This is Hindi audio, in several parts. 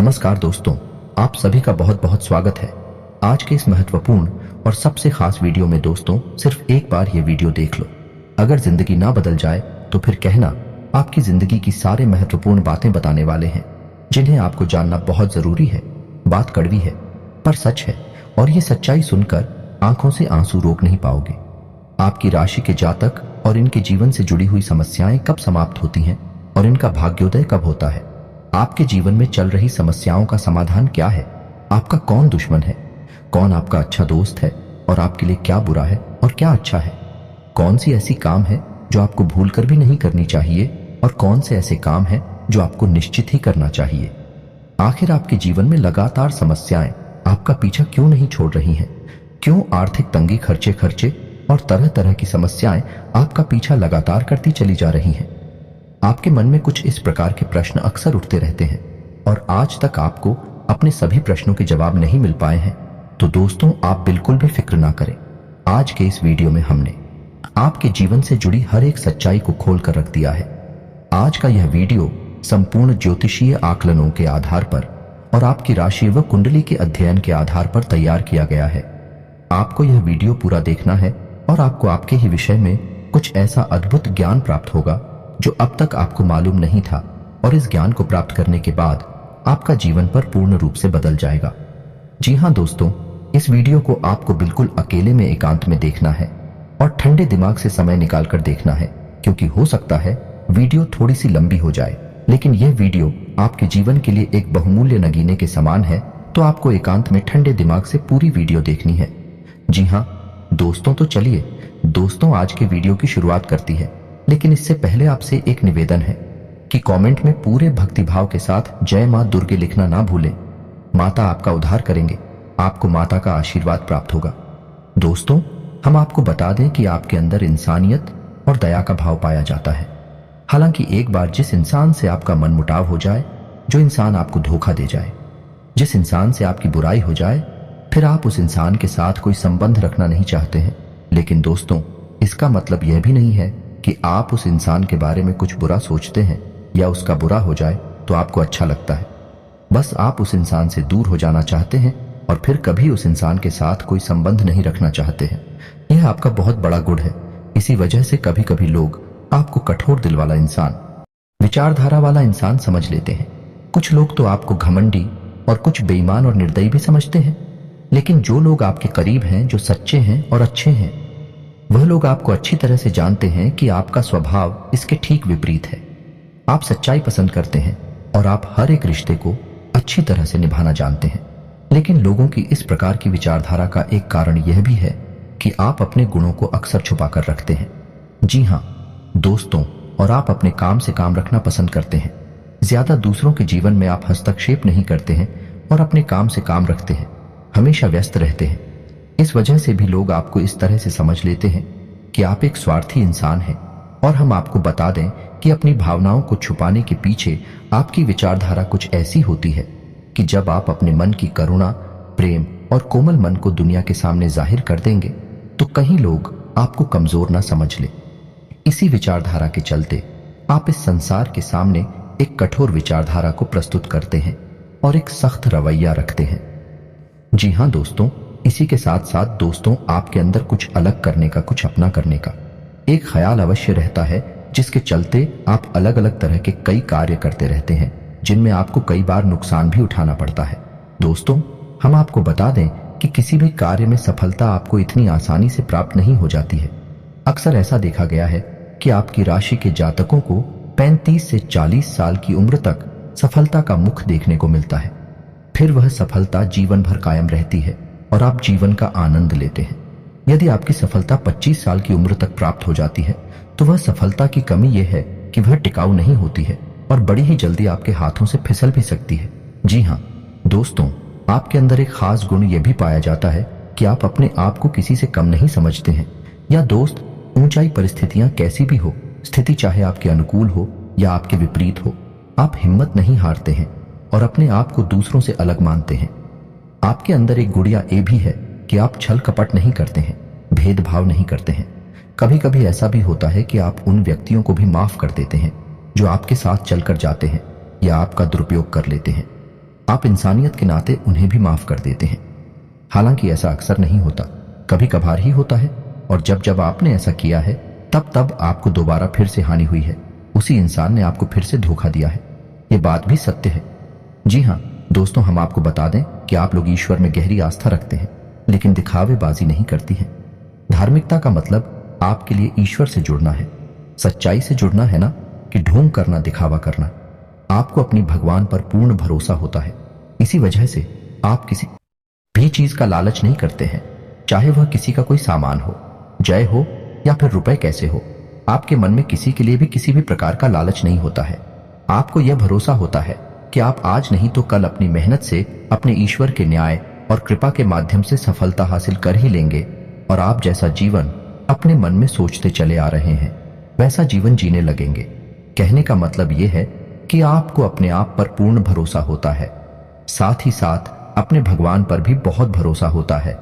नमस्कार दोस्तों, आप सभी का बहुत बहुत स्वागत है। आज के इस महत्वपूर्ण और सबसे खास वीडियो में दोस्तों, सिर्फ एक बार ये वीडियो देख लो। अगर जिंदगी ना बदल जाए तो फिर कहना। आपकी जिंदगी की सारे महत्वपूर्ण बातें बताने वाले हैं जिन्हें आपको जानना बहुत जरूरी है। बात कड़वी है पर सच है, और ये सच्चाई सुनकर आंखों से आंसू रोक नहीं पाओगे। आपकी राशि के जातक और इनके जीवन से जुड़ी हुई समस्याएं कब समाप्त होती हैं और इनका भाग्योदय कब होता है। आपके जीवन में चल रही समस्याओं का समाधान क्या है, आपका कौन दुश्मन है, कौन आपका अच्छा दोस्त है और आपके लिए क्या बुरा है और क्या अच्छा है। कौन सी ऐसी काम है जो आपको भूलकर भी नहीं करनी चाहिए और कौन से ऐसे काम है जो आपको निश्चित ही करना चाहिए। आखिर आपके जीवन में लगातार समस्याएं आपका पीछा क्यों नहीं छोड़ रही हैं? क्यों आर्थिक तंगी, खर्चे और तरह तरह की समस्याएं आपका पीछा लगातार करती चली जा रही हैं? आपके मन में कुछ इस प्रकार के प्रश्न अक्सर उठते रहते हैं और आज तक आपको अपने सभी प्रश्नों के जवाब नहीं मिल पाए हैं। तो दोस्तों, आप बिल्कुल भी फिक्र ना करें। आज के इस वीडियो में हमने आपके जीवन से जुड़ी हर एक सच्चाई को खोल कर रख दिया है। आज का यह वीडियो संपूर्ण ज्योतिषीय आकलनों के आधार पर और आपकी राशि व कुंडली के अध्ययन के आधार पर तैयार किया गया है। आपको यह वीडियो पूरा देखना है और आपको आपके ही विषय में कुछ ऐसा अद्भुत ज्ञान प्राप्त होगा जो अब तक आपको मालूम नहीं था, और इस ज्ञान को प्राप्त करने के बाद आपका जीवन पर पूर्ण रूप से बदल जाएगा। जी हां दोस्तों, इस वीडियो को आपको बिल्कुल अकेले में एकांत में देखना है और ठंडे दिमाग से समय निकालकर देखना है, क्योंकि हो सकता है वीडियो थोड़ी सी लंबी हो जाए, लेकिन यह वीडियो आपके जीवन के लिए एक बहुमूल्य नगीने के समान है। तो आपको एकांत में ठंडे दिमाग से पूरी वीडियो देखनी है। जी हाँ दोस्तों, तो चलिए दोस्तों, आज के वीडियो की शुरुआत करती है। लेकिन इससे पहले आपसे एक निवेदन है कि कमेंट में पूरे भक्तिभाव के साथ जय मां दुर्गे लिखना ना भूलें। माता आपका उद्धार करेंगे, आपको माता का आशीर्वाद प्राप्त होगा। दोस्तों, हम आपको बता दें कि आपके अंदर इंसानियत और दया का भाव पाया जाता है। हालांकि एक बार जिस इंसान से आपका मनमुटाव हो जाए, जो इंसान आपको धोखा दे जाए, जिस इंसान से आपकी बुराई हो जाए, फिर आप उस इंसान के साथ कोई संबंध रखना नहीं चाहते हैं। लेकिन दोस्तों, इसका मतलब यह भी नहीं है कि आप उस इंसान के बारे में कुछ बुरा सोचते हैं या उसका बुरा हो जाए तो आपको अच्छा लगता है। बस आप उस इंसान से दूर हो जाना चाहते हैं और फिर कभी उस इंसान के साथ कोई संबंध नहीं रखना चाहते हैं। यह आपका बहुत बड़ा गुण है। इसी वजह से कभी कभी लोग आपको कठोर दिल वाला इंसान, विचारधारा वाला इंसान समझ लेते हैं। कुछ लोग तो आपको घमंडी और कुछ बेईमान और निर्दयी भी समझते हैं। लेकिन जो लोग आपके करीब हैं, जो सच्चे हैं और अच्छे हैं, वह लोग आपको अच्छी तरह से जानते हैं कि आपका स्वभाव इसके ठीक विपरीत है। आप सच्चाई पसंद करते हैं और आप हर एक रिश्ते को अच्छी तरह से निभाना जानते हैं। लेकिन लोगों की इस प्रकार की विचारधारा का एक कारण यह भी है कि आप अपने गुणों को अक्सर छुपा कर रखते हैं। जी हाँ दोस्तों, और आप अपने काम से काम रखना पसंद करते हैं। ज्यादा दूसरों के जीवन में आप हस्तक्षेप नहीं करते हैं और अपने काम से काम रखते हैं, हमेशा व्यस्त रहते हैं। इस वजह से भी लोग आपको इस तरह से समझ लेते हैं कि आप एक स्वार्थी इंसान हैं। और हम आपको बता दें कि अपनी भावनाओं को छुपाने के पीछे आपकी विचारधारा कुछ ऐसी होती है कि जब आप अपने मन की करुणा, प्रेम और कोमल मन को दुनिया के सामने जाहिर कर देंगे तो कहीं लोग आपको कमजोर ना समझ ले। इसी विचारधारा के चलते आप इस संसार के सामने एक कठोर विचारधारा को प्रस्तुत करते हैं और एक सख्त रवैया रखते हैं। जी हाँ दोस्तों, इसी के साथ साथ दोस्तों, आपके अंदर कुछ अलग करने का, कुछ अपना करने का एक ख्याल अवश्य रहता है, जिसके चलते आप अलग अलग तरह के कई कार्य करते रहते हैं, जिनमें आपको कई बार नुकसान भी उठाना पड़ता है। दोस्तों, हम आपको बता दें कि किसी भी कार्य में सफलता आपको इतनी आसानी से प्राप्त नहीं हो जाती है। अक्सर ऐसा देखा गया है कि आपकी राशि के जातकों को 35 से 40 साल की उम्र तक सफलता का मुख देखने को मिलता है। फिर वह सफलता जीवन भर कायम रहती है और आप जीवन का आनंद लेते हैं। यदि आपकी सफलता 25 साल की उम्र तक प्राप्त हो जाती है तो वह सफलता की कमी यह है कि वह टिकाऊ नहीं होती है और बड़ी ही जल्दी आपके हाथों से फिसल भी सकती है। जी हाँ दोस्तों, आपके अंदर एक खास गुण यह भी पाया जाता है कि आप अपने आप को किसी से कम नहीं समझते हैं। या दोस्त, ऊंचाई परिस्थितियां कैसी भी हो, स्थिति चाहे आपके अनुकूल हो या आपके विपरीत हो, आप हिम्मत नहीं हारते हैं और अपने आप को दूसरों से अलग मानते हैं। आपके अंदर एक गुड़िया ये भी है कि आप छल कपट नहीं करते हैं, भेदभाव नहीं करते हैं। कभी कभी ऐसा भी होता है कि आप उन व्यक्तियों को भी माफ कर देते हैं जो आपके साथ चलकर जाते हैं या आपका दुरुपयोग कर लेते हैं। आप इंसानियत के नाते उन्हें भी माफ कर देते हैं। हालांकि ऐसा अक्सर नहीं होता, कभी कभार ही होता है, और जब जब आपने ऐसा किया है तब तब आपको दोबारा फिर से हानि हुई है। उसी इंसान ने आपको फिर से धोखा दिया है। ये बात भी सत्य है। जी हाँ दोस्तों, हम आपको बता दें कि आप लोग ईश्वर में गहरी आस्था रखते हैं, लेकिन दिखावेबाजी नहीं करती हैं। धार्मिकता का मतलब आपके लिए ईश्वर से जुड़ना है, सच्चाई से जुड़ना है, ना कि ढोंग करना, दिखावा करना। आपको अपनी भगवान पर पूर्ण भरोसा होता है। इसी वजह से आप किसी भी चीज का लालच नहीं करते हैं, चाहे वह किसी का कोई सामान हो, जय हो या फिर रुपए कैसे हो। आपके मन में किसी के लिए भी किसी भी प्रकार का लालच नहीं होता है। आपको यह भरोसा होता है कि आप आज नहीं तो कल अपनी मेहनत से अपने ईश्वर के न्याय और कृपा के माध्यम से सफलता हासिल कर ही लेंगे, और आप जैसा जीवन अपने मन में सोचते चले आ रहे हैं वैसा जीवन जीने लगेंगे। कहने का मतलब यह है कि आपको अपने आप पर पूर्ण भरोसा होता है, साथ ही साथ अपने भगवान पर भी बहुत भरोसा होता है।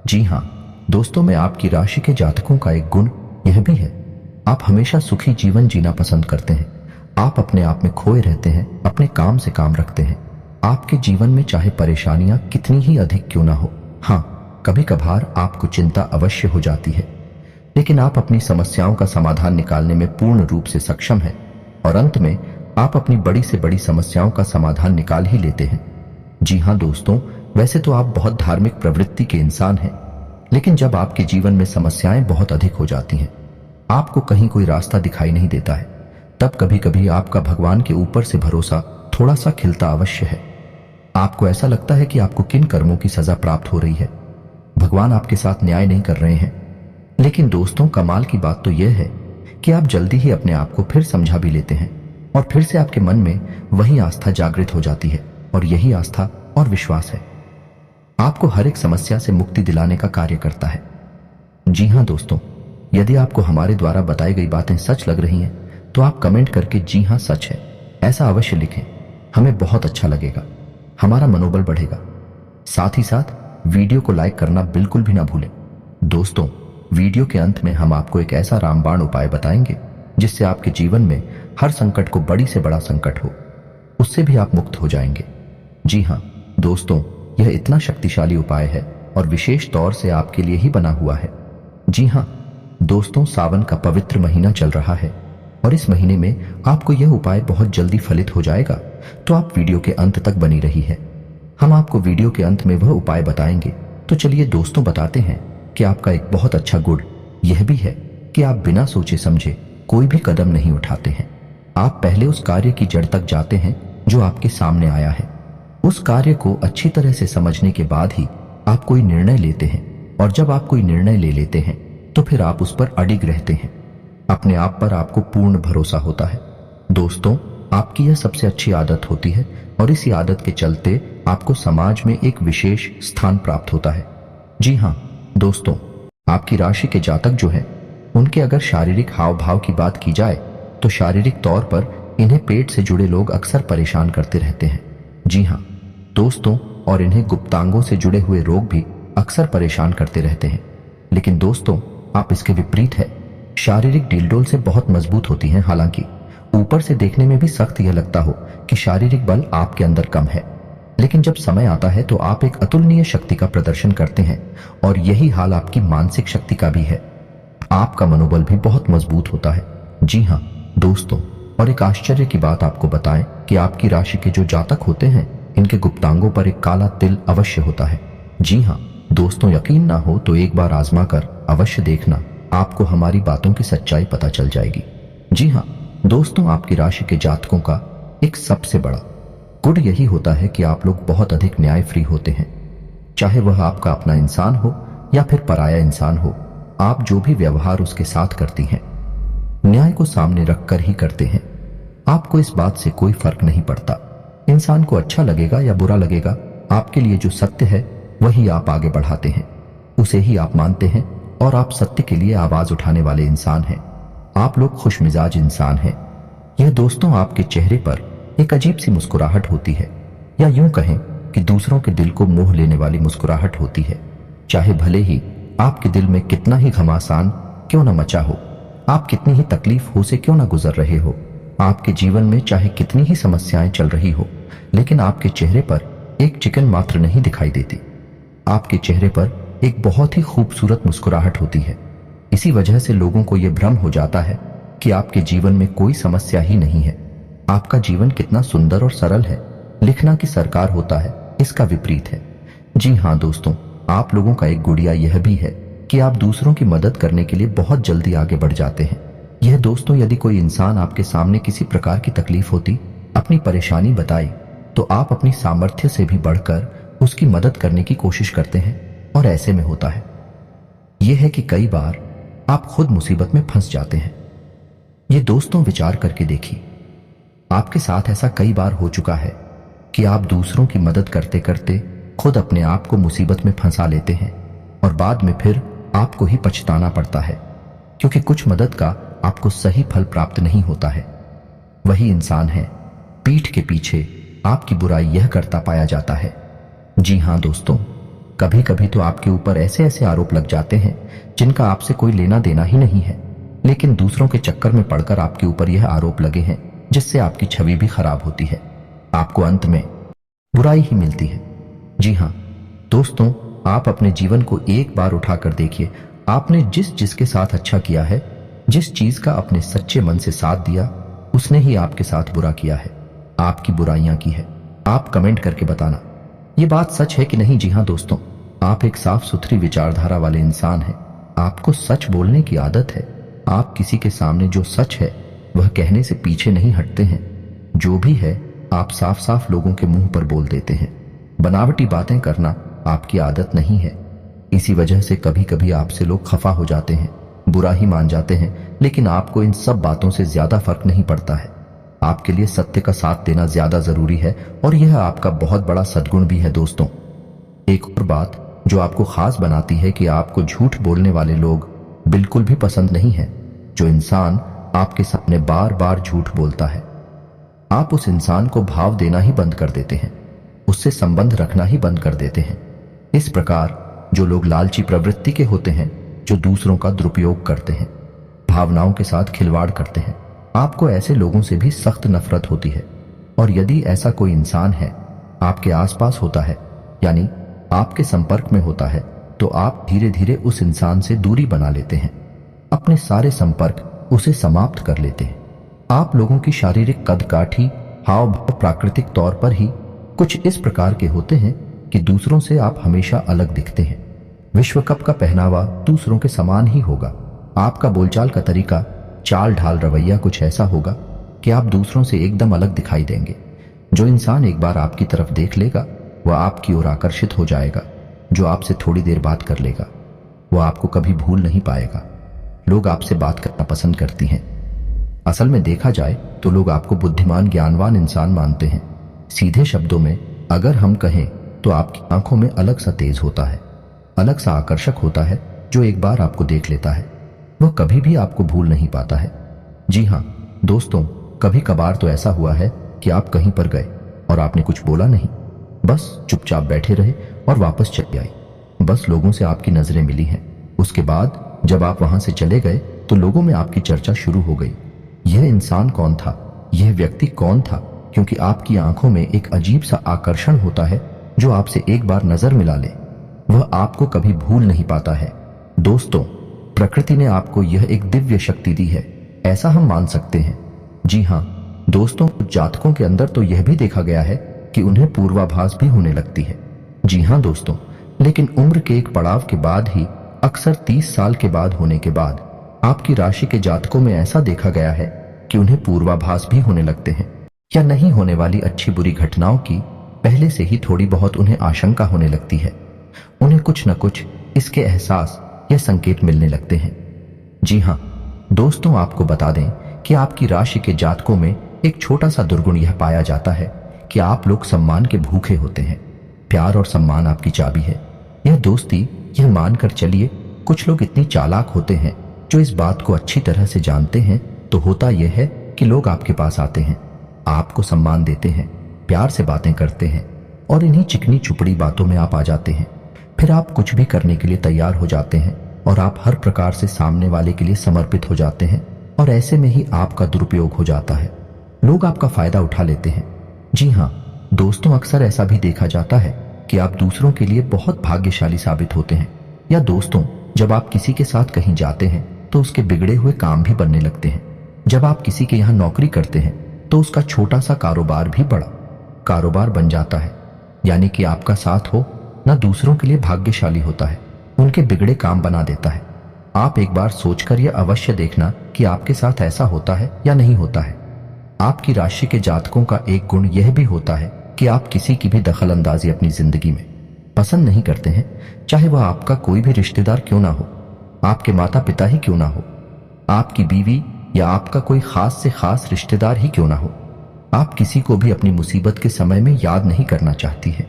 जी हाँ दोस्तों, में आपकी राशि के जातकों का एक गुण यह भी है, आप हमेशा सुखी जीवन जीना पसंद करते हैं। आप अपने आप में खोए रहते हैं, अपने काम से काम रखते हैं। आपके जीवन में चाहे परेशानियां कितनी ही अधिक क्यों ना हो, हाँ कभी कभार आपको चिंता अवश्य हो जाती है, लेकिन आप अपनी समस्याओं का समाधान निकालने में पूर्ण रूप से सक्षम हैं, और अंत में आप अपनी बड़ी से बड़ी समस्याओं का समाधान निकाल ही लेते हैं। जी हाँ दोस्तों, वैसे तो आप बहुत धार्मिक प्रवृत्ति के इंसान हैं, लेकिन जब आपके जीवन में समस्याएं बहुत अधिक हो जाती हैं, आपको कहीं कोई रास्ता दिखाई नहीं देता है, तब कभी कभी आपका भगवान के ऊपर से भरोसा थोड़ा सा खिलता अवश्य है। आपको ऐसा लगता है कि आपको किन कर्मों की सजा प्राप्त हो रही है, भगवान आपके साथ न्याय नहीं कर रहे हैं। लेकिन दोस्तों, कमाल की बात तो यह है कि आप जल्दी ही अपने आप को फिर समझा भी लेते हैं, और फिर से आपके मन में वही आस्था जागृत हो जाती है, और यही आस्था और विश्वास है आपको हर एक समस्या से मुक्ति दिलाने का कार्य करता है। जी हाँ दोस्तों, यदि आपको हमारे द्वारा बताई गई बातें सच लग रही हैं तो आप कमेंट करके जी हाँ सच है ऐसा अवश्य लिखें। हमें बहुत अच्छा लगेगा, हमारा मनोबल बढ़ेगा। साथ ही साथ वीडियो को लाइक करना बिल्कुल भी ना भूलें। दोस्तों, वीडियो के अंत में हम आपको एक ऐसा रामबाण उपाय बताएंगे जिससे आपके जीवन में हर संकट को बड़ी से बड़ा संकट हो उससे भी आप मुक्त हो जाएंगे। जी हाँ दोस्तों, यह इतना शक्तिशाली उपाय है और विशेष तौर से आपके लिए ही बना हुआ है। जी हाँ दोस्तों, सावन का पवित्र महीना चल रहा है और इस महीने में आपको यह उपाय बहुत जल्दी फलित हो जाएगा, तो आप वीडियो के अंत तक बनी रही है। हम आपको वीडियो के अंत में वह उपाय बताएंगे। तो चलिए दोस्तों, बताते हैं कि आपका एक बहुत अच्छा गुण यह भी है कि आप बिना सोचे समझे कोई भी कदम नहीं उठाते हैं। आप पहले उस कार्य की जड़ तक जाते हैं जो आपके सामने आया है। उस कार्य को अच्छी तरह से समझने के बाद ही आप कोई निर्णय लेते हैं, और जब आप कोई निर्णय ले लेते हैं तो फिर आप उस पर अडिग रहते हैं। अपने आप पर आपको पूर्ण भरोसा होता है। दोस्तों, आपकी यह सबसे अच्छी आदत होती है, और इसी आदत के चलते आपको समाज में एक विशेष स्थान प्राप्त होता है। जी हाँ दोस्तों, आपकी राशि के जातक जो हैं, उनके अगर शारीरिक हाव भाव की बात की जाए तो शारीरिक तौर पर इन्हें पेट से जुड़े लोग अक्सर परेशान करते रहते हैं। जी हाँ दोस्तों, और इन्हें गुप्तांगों से जुड़े हुए रोग भी अक्सर परेशान करते रहते हैं। लेकिन दोस्तों, आप इसके विपरीत है, शारीरिक डीलडोल से बहुत मजबूत होती हैं। हालांकि ऊपर से देखने में भी सख्त यह लगता हो कि शारीरिक बल आपके अंदर कम है, लेकिन जब समय आता है तो आप एक अतुलनीय शक्ति का प्रदर्शन करते हैं, और यही हाल आपकी मानसिक शक्ति का भी है। आपका मनोबल भी बहुत मजबूत होता है। जी हाँ दोस्तों, और एक आश्चर्य की बात आपको बताएं कि आपकी राशि के जो जातक होते हैं, इनके गुप्तांगों पर एक काला तिल अवश्य होता है। जी हाँ दोस्तों, यकीन ना हो तो एक बार आजमा कर अवश्य देखना, आपको हमारी बातों की सच्चाई पता चल जाएगी। जी हाँ दोस्तों, आपकी राशि के जातकों का एक सबसे बड़ा गुण यही होता है कि आप लोग बहुत अधिक न्याय फ्री होते हैं। चाहे वह आपका अपना इंसान हो या फिर पराया इंसान हो, आप जो भी व्यवहार उसके साथ करती हैं, न्याय को सामने रखकर ही करते हैं। आपको इस बात से कोई फर्क नहीं पड़ता इंसान को अच्छा लगेगा या बुरा लगेगा। आपके लिए जो सत्य है वही आप आगे बढ़ाते हैं, उसे ही आप मानते हैं, और आप सत्य के लिए आवाज उठाने वाले इंसान हैं। आप लोग खुशमिजाज इंसान हैं। यह दोस्तों आपके चेहरे पर एक अजीब सी मुस्कुराहट होती है, या यूं कहें कि दूसरों के दिल को मोह लेने वाली मुस्कुराहट होती है। चाहे भले ही आपके दिल में कितना ही घमासान क्यों न मचा हो, आप कितनी ही तकलीफ हो से क्यों न गुजर रहे हो, आपके जीवन में चाहे कितनी ही समस्याएं चल रही हो, लेकिन आपके चेहरे पर एक चिकन मात्र नहीं दिखाई देती। आपके चेहरे पर एक बहुत ही खूबसूरत मुस्कुराहट होती है। इसी वजह से लोगों को यह भ्रम हो जाता है कि आपके जीवन में कोई समस्या ही नहीं है। आपका जीवन कितना सुंदर और सरल है। लिखना कि सरकार होता है, इसका विपरीत है। जी हाँ दोस्तों, आप लोगों का एक गुड़िया यह भी है कि आप दूसरों की मदद करने के लिए बहुत जल्दी आगे बढ़ जाते हैं। यह दोस्तों, यदि कोई इंसान आपके सामने किसी प्रकार की तकलीफ होती, अपनी परेशानी बताई, तो आप अपनी सामर्थ्य से भी बढ़कर उसकी मदद करने की कोशिश करते हैं। और ऐसे में होता है यह है कि कई बार आप खुद मुसीबत में फंस जाते हैं। ये दोस्तों विचार करके देखिए, आपके साथ ऐसा कई बार हो चुका है कि आप दूसरों की मदद करते करते खुद अपने आप को मुसीबत में फंसा लेते हैं और बाद में फिर आपको ही पछताना पड़ता है, क्योंकि कुछ मदद का आपको सही फल प्राप्त नहीं होता है। वही इंसान है, पीठ के पीछे आपकी बुराई यह करता पाया जाता है। जी हाँ दोस्तों, कभी कभी तो आपके ऊपर ऐसे ऐसे आरोप लग जाते हैं जिनका आपसे कोई लेना देना ही नहीं है, लेकिन दूसरों के चक्कर में पड़कर आपके ऊपर यह आरोप लगे हैं, जिससे आपकी छवि भी खराब होती है। आपको अंत में बुराई ही मिलती है। जी हाँ दोस्तों, आप अपने जीवन को एक बार उठाकर देखिए। आपने जिसके साथ अच्छा किया है, जिस चीज का अपने सच्चे मन से साथ दिया, उसने ही आपके साथ बुरा किया है, आपकी बुराइयां की है। आप कमेंट करके बताना ये बात सच है कि नहीं। जी हाँ दोस्तों, आप एक साफ सुथरी विचारधारा वाले इंसान हैं। आपको सच बोलने की आदत है। आप किसी के सामने जो सच है वह कहने से पीछे नहीं हटते हैं। जो भी है आप साफ साफ लोगों के मुंह पर बोल देते हैं। बनावटी बातें करना आपकी आदत नहीं है। इसी वजह से कभी कभी आपसे लोग खफा हो जाते हैं, बुरा ही मान जाते हैं, लेकिन आपको इन सब बातों से ज्यादा फर्क नहीं पड़ता है। आपके लिए सत्य का साथ देना ज्यादा जरूरी है और यह आपका बहुत बड़ा सद्गुण भी है दोस्तों। एक और बात जो आपको खास बनाती है कि आपको झूठ बोलने वाले लोग बिल्कुल भी पसंद नहीं है। जो इंसान आपके सामने बार बार झूठ बोलता है, आप उस इंसान को भाव देना ही बंद कर देते हैं, उससे संबंध रखना ही बंद कर देते हैं। इस प्रकार जो लोग लालची प्रवृत्ति के होते हैं, जो दूसरों का दुरुपयोग करते हैं, भावनाओं के साथ खिलवाड़ करते हैं, आपको ऐसे लोगों से भी सख्त नफरत होती है। और यदि ऐसा कोई इंसान है आपके आसपास होता है, यानी आपके संपर्क में होता है, तो आप धीरे धीरे उस इंसान से दूरी बना लेते हैं, अपने सारे संपर्क उसे समाप्त कर लेते हैं। आप लोगों की शारीरिक कदकाठी, हाव भाव प्राकृतिक तौर पर ही कुछ इस प्रकार के होते हैं कि दूसरों से आप हमेशा अलग दिखते हैं। विश्व कप का पहनावा दूसरों के समान ही होगा। आपका बोलचाल का तरीका, चाल ढाल, रवैया कुछ ऐसा होगा कि आप दूसरों से एकदम अलग दिखाई देंगे। जो इंसान एक बार आपकी तरफ देख लेगा वह आपकी ओर आकर्षित हो जाएगा। जो आपसे थोड़ी देर बात कर लेगा वह आपको कभी भूल नहीं पाएगा। लोग आपसे बात करना पसंद करती हैं। असल में देखा जाए तो लोग आपको बुद्धिमान, ज्ञानवान इंसान मानते हैं। सीधे शब्दों में अगर हम कहें तो आपकी आंखों में अलग सा तेज होता है, अलग सा आकर्षक होता है। जो एक बार आपको देख लेता है वह कभी भी आपको भूल नहीं पाता है। जी हाँ दोस्तों, कभी कभार तो ऐसा हुआ है कि आप कहीं पर गए और आपने कुछ बोला नहीं, बस चुपचाप बैठे रहे और वापस चले आए। बस लोगों से आपकी नजरें मिली हैं। उसके बाद जब आप वहां से चले गए तो लोगों में आपकी चर्चा शुरू हो गई। यह इंसान कौन था, यह व्यक्ति कौन था, क्योंकि आपकी आंखों में एक अजीब सा आकर्षण होता है। जो आपसे एक बार नजर मिला ले वह आपको कभी भूल नहीं पाता है। दोस्तों, प्रकृति ने आपको यह एक दिव्य शक्ति दी है, ऐसा हम मान सकते हैं। जी हाँ दोस्तों, जातकों के अंदर तो यह भी देखा गया है कि उन्हें पूर्वाभास भी होने लगती है। जी हाँ दोस्तों, लेकिन उम्र के एक पड़ाव के बाद ही, अक्सर 30 साल के बाद होने के बाद, आपकी राशि के जातकों में ऐसा देखा गया है कि उन्हें पूर्वाभास भी होने लगते हैं, या नहीं होने वाली अच्छी बुरी घटनाओं की पहले से ही थोड़ी बहुत उन्हें आशंका होने लगती है। उन्हें कुछ न कुछ इसके एहसास या संकेत मिलने लगते हैं। जी हाँ दोस्तों, आपको बता दें कि आपकी राशि के जातकों में एक छोटा सा दुर्गुण यह पाया जाता है कि आप लोग सम्मान के भूखे होते हैं। प्यार और सम्मान आपकी चाबी है। यह दोस्ती, यह मानकर चलिए, कुछ लोग इतनी चालाक होते हैं जो इस बात को अच्छी तरह से जानते हैं। तो होता यह है कि लोग आपके पास आते हैं, आपको सम्मान देते हैं, प्यार से बातें करते हैं और इन्हीं चिकनी चुपड़ी बातों में आप आ जाते हैं। फिर आप कुछ भी करने के लिए तैयार हो जाते हैं और आप हर प्रकार से सामने वाले के लिए समर्पित हो जाते हैं, और ऐसे में ही आपका दुरुपयोग हो जाता है। लोग आपका फायदा उठा लेते हैं। जी हाँ दोस्तों, अक्सर ऐसा भी देखा जाता है कि आप दूसरों के लिए बहुत भाग्यशाली साबित होते हैं। या दोस्तों, जब आप किसी के साथ कहीं जाते हैं तो उसके बिगड़े हुए काम भी बनने लगते हैं। जब आप किसी के यहाँ नौकरी करते हैं तो उसका छोटा सा कारोबार भी बड़ा कारोबार बन जाता है। यानी कि आपका साथ हो ना दूसरों के लिए भाग्यशाली होता है, उनके बिगड़े काम बना देता है। आप एक बार सोचकर यह अवश्य देखना कि आपके साथ ऐसा होता है या नहीं होता है। आपकी राशि के जातकों का एक गुण यह भी होता है कि आप किसी की भी दखल अंदाजी अपनी जिंदगी में पसंद नहीं करते हैं, चाहे वह आपका कोई भी रिश्तेदार क्यों ना हो, आपके माता पिता ही क्यों ना हो, आपकी बीवी या आपका कोई खास से खास रिश्तेदार ही क्यों ना हो। आप किसी को भी अपनी मुसीबत के समय में याद नहीं करना चाहती है।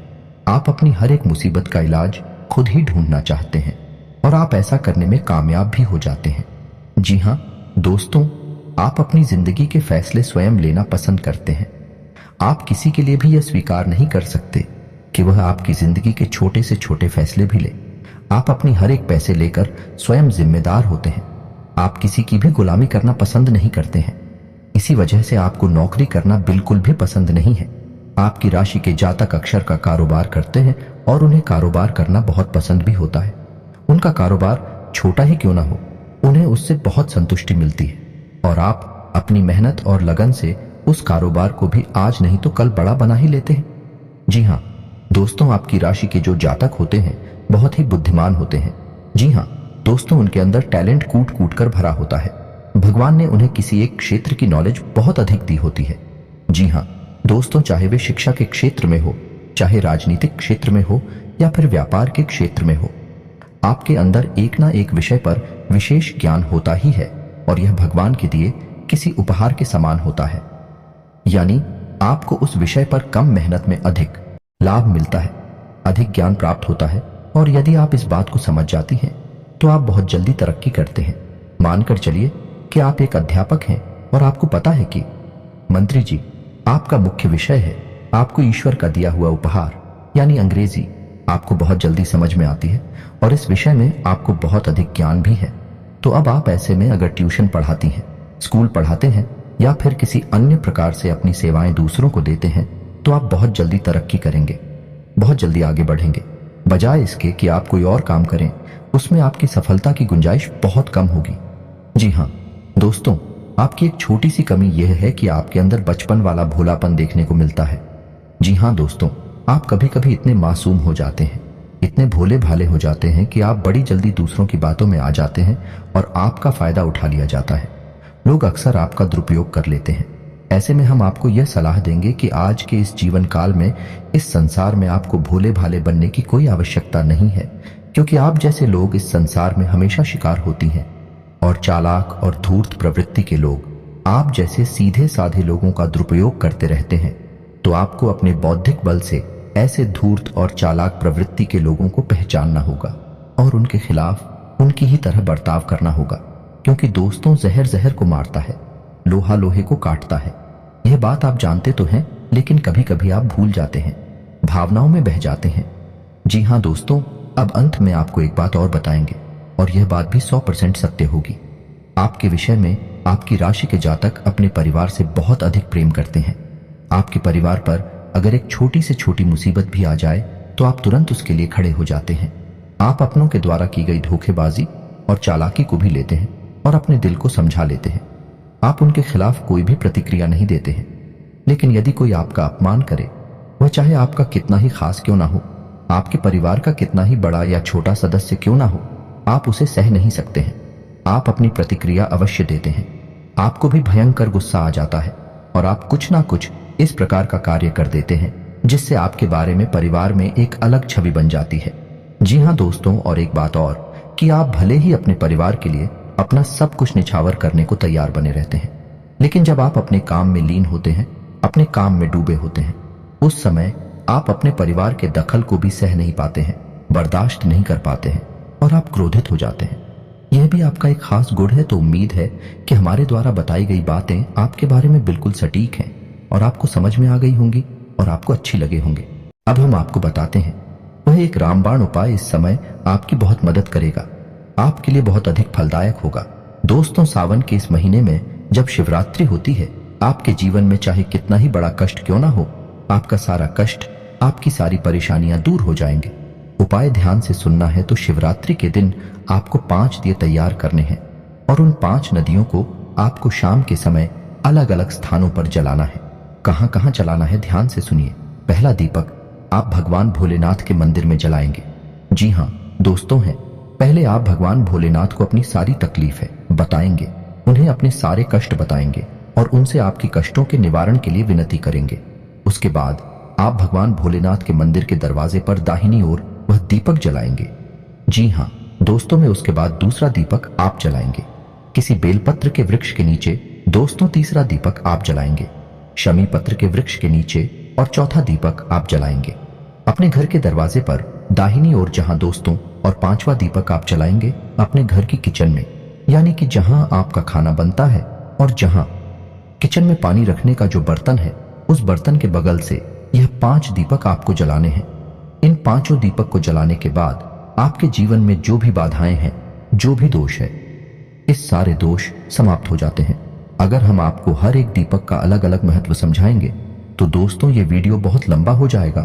आप अपनी हर एक मुसीबत का इलाज खुद ही ढूंढना चाहते हैं और आप ऐसा करने में कामयाब भी हो जाते हैं। जी हाँ दोस्तों, आप अपनी जिंदगी के फैसले स्वयं लेना पसंद करते हैं। आप किसी के लिए भी यह स्वीकार नहीं कर सकते कि वह आपकी जिंदगी के छोटे से छोटे फैसले भी ले। आप अपनी हर एक पैसे लेकर स्वयं जिम्मेदार होते हैं। आप किसी की भी गुलामी करना पसंद नहीं करते हैं। इसी वजह से आपको नौकरी करना बिल्कुल भी पसंद नहीं है। आपकी राशि के जातक अक्षर का कारोबार करते हैं और उन्हें कारोबार करना बहुत पसंद भी होता है। उनका कारोबार छोटा ही क्यों ना हो, उन्हें उससे बहुत संतुष्टि मिलती है और आप अपनी मेहनत और लगन से उस कारोबार को भी आज नहीं तो कल बड़ा बना ही लेते हैं। जी हाँ दोस्तों, आपकी राशि के जो जातक होते हैं बहुत ही बुद्धिमान होते हैं। जी हाँ दोस्तों, उनके अंदर टैलेंट कूट कूट कर भरा होता है। भगवान ने उन्हें किसी एक क्षेत्र की नॉलेज बहुत अधिक दी होती है। जी हाँ दोस्तों, चाहे वे शिक्षा के क्षेत्र में हो, चाहे राजनीतिक क्षेत्र में हो या फिर व्यापार के क्षेत्र में हो, आपके अंदर एक ना एक विषय पर विशेष ज्ञान होता ही है और यह भगवान के दिए किसी उपहार के समान होता है। यानी आपको उस विषय पर कम मेहनत में अधिक लाभ मिलता है, अधिक ज्ञान प्राप्त होता है और यदि आप इस बात को समझ जाती हैं तो आप बहुत जल्दी तरक्की करते हैं। मानकर चलिए कि आप एक अध्यापक हैं और आपको पता है कि मंत्री जी, आपका मुख्य विषय है, आपको ईश्वर का दिया हुआ उपहार यानी अंग्रेजी आपको बहुत जल्दी समझ में आती है और इस विषय में आपको बहुत अधिक ज्ञान भी है। तो अब आप ऐसे में अगर ट्यूशन पढ़ाती हैं, स्कूल पढ़ाते हैं या फिर किसी अन्य प्रकार से अपनी सेवाएं दूसरों को देते हैं तो आप बहुत जल्दी तरक्की करेंगे, बहुत जल्दी आगे बढ़ेंगे। बजाय इसके कि आप कोई और काम करें, उसमें आपकी सफलता की गुंजाइश बहुत कम होगी। जी हाँ दोस्तों, आपकी एक छोटी सी कमी यह है कि आपके अंदर बचपन वाला भोलापन देखने को मिलता है। जी हाँ दोस्तों, आप कभी कभी इतने मासूम हो जाते हैं, इतने भोले भाले हो जाते हैं कि आप बड़ी जल्दी दूसरों की बातों में आ जाते हैं और आपका फायदा उठा लिया जाता है। लोग अक्सर आपका दुरुपयोग कर लेते हैं। ऐसे में हम आपको यह सलाह देंगे कि आज के इस जीवन काल में, इस संसार में आपको भोले भाले बनने की कोई आवश्यकता नहीं है, क्योंकि आप जैसे लोग इस संसार में हमेशा शिकार होती हैं और चालाक और धूर्त प्रवृत्ति के लोग आप जैसे सीधे साधे लोगों का दुरुपयोग करते रहते हैं। तो आपको अपने बौद्धिक बल से ऐसे धूर्त और चालाक प्रवृत्ति के लोगों को पहचानना होगा और उनके खिलाफ उनकी ही तरह बर्ताव करना होगा, क्योंकि दोस्तों, जहर जहर को मारता है, लोहा लोहे को काटता है। यह बात आप जानते तो हैं, लेकिन कभी कभी आप भूल जाते हैं, भावनाओं में बह जाते हैं। जी हाँ दोस्तों, अब अंत में आपको एक बात और बताएंगे और यह बात भी 100% सत्य होगी। आपके विषय में आपकी राशि के जातक अपने परिवार से बहुत अधिक प्रेम करते हैं। आपके परिवार पर अगर एक छोटी से छोटी मुसीबत भी आ जाए तो आप तुरंत उसके लिए खड़े हो जाते हैं। आप अपनों के द्वारा की गई धोखेबाजी और चालाकी को भी लेते हैं और अपने दिल को समझा लेते हैं। आप उनके खिलाफ कोई भी प्रतिक्रिया नहीं देते हैं। लेकिन यदि कोई आपका अपमान करे, वह चाहे आपका कितना ही खास क्यों ना हो, आपके परिवार का कितना ही बड़ा या छोटा सदस्य क्यों ना हो, आप उसे सह नहीं सकते हैं। आप अपनी प्रतिक्रिया अवश्य देते हैं। आपको भी भयंकर गुस्सा आ जाता है और आप कुछ ना कुछ इस प्रकार का कार्य कर देते हैं जिससे आपके बारे में परिवार में एक अलग छवि बन जाती है। जी हाँ दोस्तों, और एक बात और कि आप भले ही अपने परिवार के लिए अपना सब कुछ निछावर करने को तैयार बने रहते हैं, लेकिन जब आप अपने काम में लीन होते हैं, अपने काम में डूबे होते हैं, उस समय आप अपने परिवार के दखल को भी सह नहीं पाते हैं, बर्दाश्त नहीं कर पाते हैं और आप क्रोधित हो जाते हैं। यह भी आपका एक खास गुण है। तो उम्मीद है कि हमारे द्वारा बताई गई बातें आपके बारे में बिल्कुल सटीक हैं और आपको समझ में आ गई होंगी और आपको अच्छी लगे होंगे। अब हम आपको बताते हैं, वह एक रामबाण उपाय इस समय आपकी बहुत मदद करेगा, आपके लिए बहुत अधिक फलदायक होगा। दोस्तों, सावन के इस महीने में जब शिवरात्रि होती है, आपके जीवन में चाहे कितना ही बड़ा कष्ट क्यों ना हो, आपका सारा कष्ट, आपकी सारी परेशानियां दूर हो जाएंगे। उपाय ध्यान से सुनना है तो शिवरात्रि के दिन आपको 5 दिए तैयार करने हैं और उन 5 नदियों को आपको शाम के समय अलग अलग स्थानों पर जलाना है। कहां कहां जलाना है ध्यान से सुनिए। पहला दीपक आप भगवान भोलेनाथ के मंदिर में जलाएंगे। जी हां दोस्तों हैं, पहले आप भगवान भोलेनाथ को अपनी सारी तकलीफ है बताएंगे, उन्हें अपने सारे कष्ट बताएंगे और उनसे आपकी कष्टों के निवारण के लिए विनती करेंगे। उसके बाद आप भगवान भोलेनाथ के मंदिर के दरवाजे पर दाहिनी ओर वह दीपक जलाएंगे। जी हां दोस्तों में उसके बाद दूसरा दीपक आप जलाएंगे किसी बेलपत्र के वृक्ष के नीचे। दोस्तों तीसरा दीपक आप जलाएंगे शमी पत्र के वृक्ष के नीचे और चौथा दीपक आप जलाएंगे अपने घर के दरवाजे पर दाहिनी ओर। जहां दोस्तों और 5वां दीपक आप जलाएंगे अपने घर की किचन में, यानी कि जहां आपका खाना बनता है और जहां किचन में पानी रखने का जो बर्तन है उस बर्तन के बगल से यह 5 दीपक आपको जलाने हैं। इन 5 दीपक को जलाने के बाद आपके जीवन में जो भी बाधाएं हैं, जो भी दोष है, इस सारे दोष समाप्त हो जाते हैं। अगर हम आपको हर एक दीपक का अलग अलग महत्व समझाएंगे तो दोस्तों ये वीडियो बहुत लंबा हो जाएगा।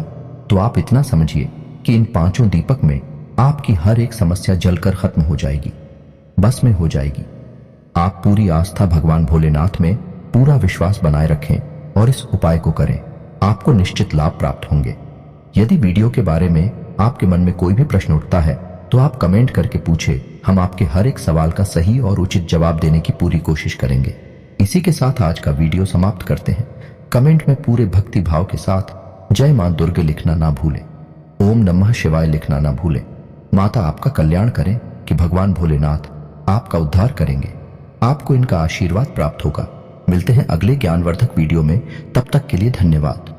तो आप इतना समझिए कि इन 5 दीपक में आपकी हर एक समस्या जलकर खत्म हो जाएगी, बस में हो जाएगी। आप पूरी आस्था भगवान भोलेनाथ में, पूरा विश्वास बनाए रखें और इस उपाय को करें, आपको निश्चित लाभ प्राप्त होंगे। यदि वीडियो के बारे में आपके मन में कोई भी प्रश्न उठता है तो आप कमेंट करके पूछे, हम आपके हर एक सवाल का सही और उचित जवाब देने की पूरी कोशिश करेंगे। इसी के साथ आज का वीडियो समाप्त करते हैं। कमेंट में पूरे भक्ति भाव के साथ जय मां दुर्गे लिखना ना भूलें, ओम नमः शिवाय लिखना ना भूलें। माता आपका कल्याण करें कि भगवान भोलेनाथ आपका उद्धार करेंगे, आपको इनका आशीर्वाद प्राप्त होगा। मिलते हैं अगले ज्ञानवर्धक वीडियो में, तब तक के लिए धन्यवाद।